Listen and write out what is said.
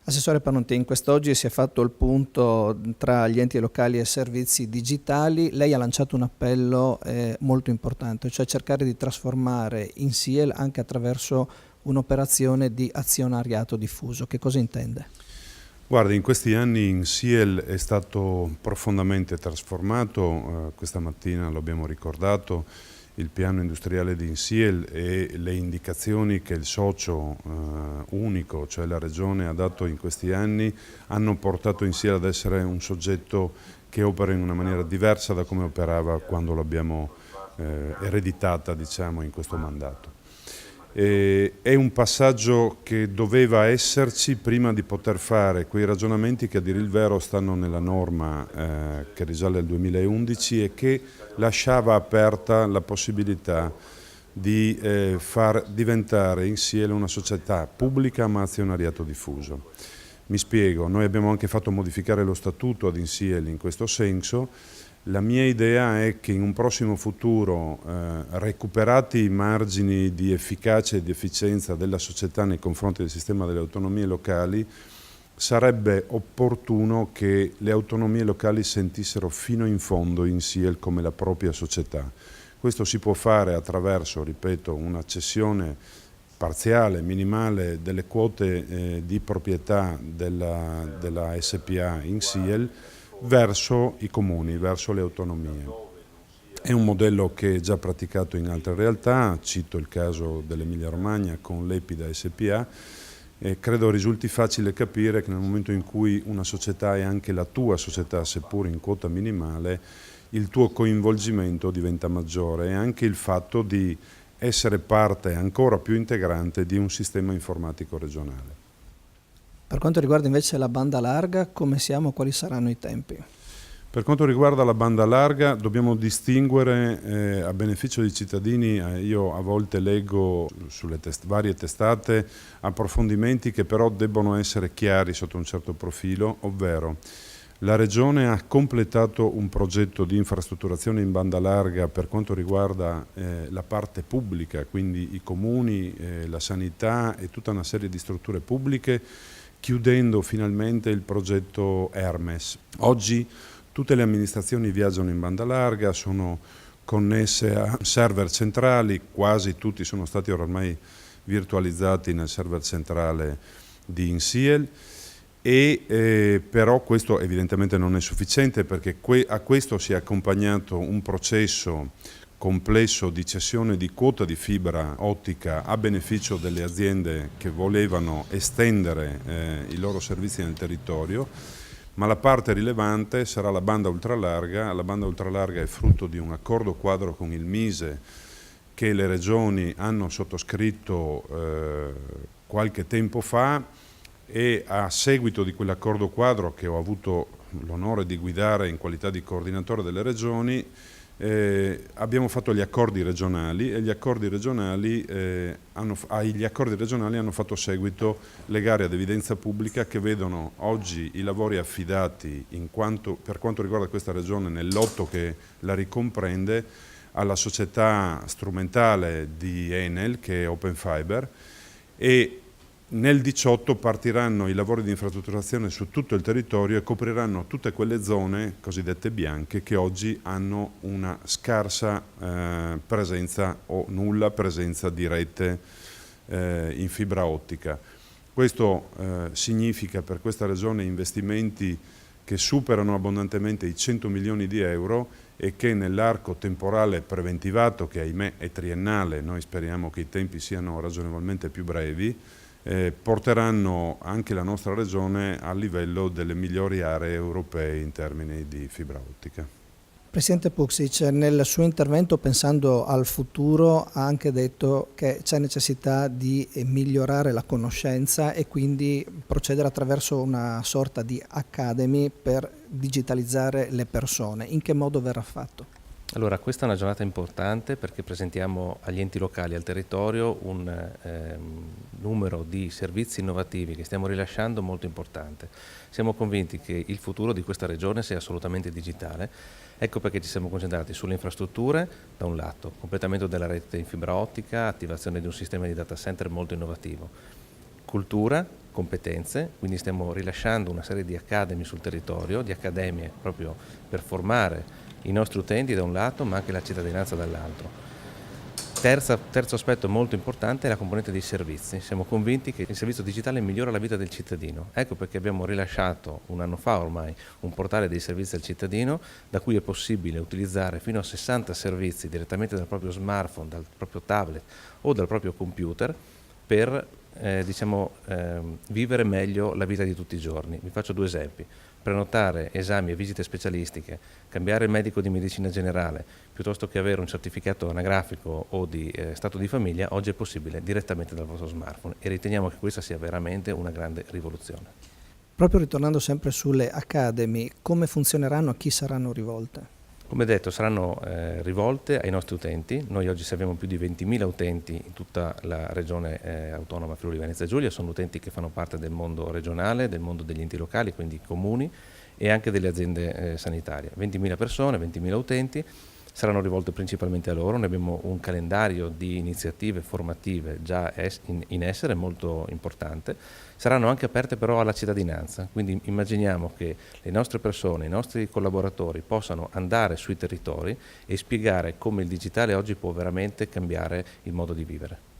Assessore Panuntin, quest'oggi si è fatto il punto tra gli enti locali e servizi digitali. Lei ha lanciato un appello molto importante, cioè cercare di trasformare INSIEL anche attraverso un'operazione di azionariato diffuso. Che cosa intende? Guarda, in questi anni INSIEL è stato profondamente trasformato, questa mattina lo abbiamo ricordato, il piano industriale di INSIEL e le indicazioni che il socio unico, cioè la Regione, ha dato in questi anni, hanno portato INSIEL ad essere un soggetto che opera in una maniera diversa da come operava quando l'abbiamo ereditata, diciamo, in questo mandato. È un passaggio che doveva esserci prima di poter fare quei ragionamenti che, a dire il vero, stanno nella norma che risale al 2011 e che lasciava aperta la possibilità di far diventare INSIEL una società pubblica ma azionariato diffuso. Mi spiego, noi abbiamo anche fatto modificare lo statuto ad INSIEL in questo senso. La mia idea è che in un prossimo futuro, recuperati i margini di efficacia e di efficienza della società nei confronti del sistema delle autonomie locali, sarebbe opportuno che le autonomie locali sentissero fino in fondo INSIEL come la propria società. Questo si può fare attraverso, ripeto, una cessione parziale, minimale delle quote di proprietà della SPA INSIEL verso i comuni, verso le autonomie. È un modello che è già praticato in altre realtà, cito il caso dell'Emilia Romagna con l'Epida SPA, e credo risulti facile capire che nel momento in cui una società è anche la tua società, seppur in quota minimale, il tuo coinvolgimento diventa maggiore e anche il fatto di essere parte ancora più integrante di un sistema informatico regionale. Per quanto riguarda invece la banda larga, come siamo? Quali saranno i tempi? Per quanto riguarda la banda larga dobbiamo distinguere a beneficio dei cittadini, io a volte leggo sulle varie testate approfondimenti che però debbono essere chiari sotto un certo profilo, ovvero la Regione ha completato un progetto di infrastrutturazione in banda larga per quanto riguarda la parte pubblica, quindi i comuni, la sanità e tutta una serie di strutture pubbliche, chiudendo finalmente il progetto Hermes. Oggi tutte le amministrazioni viaggiano in banda larga, sono connesse a server centrali, quasi tutti sono stati ormai virtualizzati nel server centrale di INSIEL, però questo evidentemente non è sufficiente perché a questo si è accompagnato un processo complesso di cessione di quota di fibra ottica a beneficio delle aziende che volevano estendere i loro servizi nel territorio, ma la parte rilevante sarà la banda ultralarga. La banda ultralarga è frutto di un accordo quadro con il MISE che le regioni hanno sottoscritto qualche tempo fa e a seguito di quell'accordo quadro che ho avuto l'onore di guidare in qualità di coordinatore delle regioni, abbiamo fatto gli accordi regionali e agli accordi regionali hanno fatto seguito le gare ad evidenza pubblica che vedono oggi i lavori affidati per quanto riguarda questa regione nel lotto che la ricomprende alla società strumentale di Enel che è Open Fiber e nel 2018 partiranno i lavori di infrastrutturazione su tutto il territorio e copriranno tutte quelle zone cosiddette bianche che oggi hanno una scarsa presenza o nulla presenza di rete in fibra ottica. Questo significa per questa regione investimenti che superano abbondantemente i 100 milioni di euro e che nell'arco temporale preventivato, che ahimè è triennale, noi speriamo che i tempi siano ragionevolmente più brevi, porteranno anche la nostra regione a livello delle migliori aree europee in termini di fibra ottica. Presidente Puksic, nel suo intervento, pensando al futuro, ha anche detto che c'è necessità di migliorare la conoscenza e quindi procedere attraverso una sorta di academy per digitalizzare le persone. In che modo verrà fatto? Allora, questa è una giornata importante perché presentiamo agli enti locali e al territorio un numero di servizi innovativi che stiamo rilasciando molto importante. Siamo convinti che il futuro di questa regione sia assolutamente digitale, ecco perché ci siamo concentrati sulle infrastrutture, da un lato, completamento della rete in fibra ottica, attivazione di un sistema di data center molto innovativo, cultura, competenze, quindi stiamo rilasciando una serie di academy sul territorio, di accademie proprio per formare i nostri utenti da un lato, ma anche la cittadinanza dall'altro. Terzo aspetto molto importante è la componente dei servizi. Siamo convinti che il servizio digitale migliora la vita del cittadino. Ecco perché abbiamo rilasciato un anno fa ormai un portale dei servizi al cittadino da cui è possibile utilizzare fino a 60 servizi direttamente dal proprio smartphone, dal proprio tablet o dal proprio computer per vivere meglio la vita di tutti i giorni. Vi faccio 2 esempi. Prenotare esami e visite specialistiche, cambiare il medico di medicina generale, piuttosto che avere un certificato anagrafico o di stato di famiglia, oggi è possibile direttamente dal vostro smartphone e riteniamo che questa sia veramente una grande rivoluzione. Proprio ritornando sempre sulle Academy, come funzioneranno, a chi saranno rivolte? Come detto, saranno rivolte ai nostri utenti. Noi oggi abbiamo più di 20.000 utenti in tutta la regione autonoma Friuli Venezia Giulia, sono utenti che fanno parte del mondo regionale, del mondo degli enti locali, quindi comuni e anche delle aziende sanitarie. 20.000 persone, 20.000 utenti, saranno rivolte principalmente a loro. Noi abbiamo un calendario di iniziative formative già in essere molto importante. Saranno anche aperte però alla cittadinanza, quindi immaginiamo che le nostre persone, i nostri collaboratori possano andare sui territori e spiegare come il digitale oggi può veramente cambiare il modo di vivere.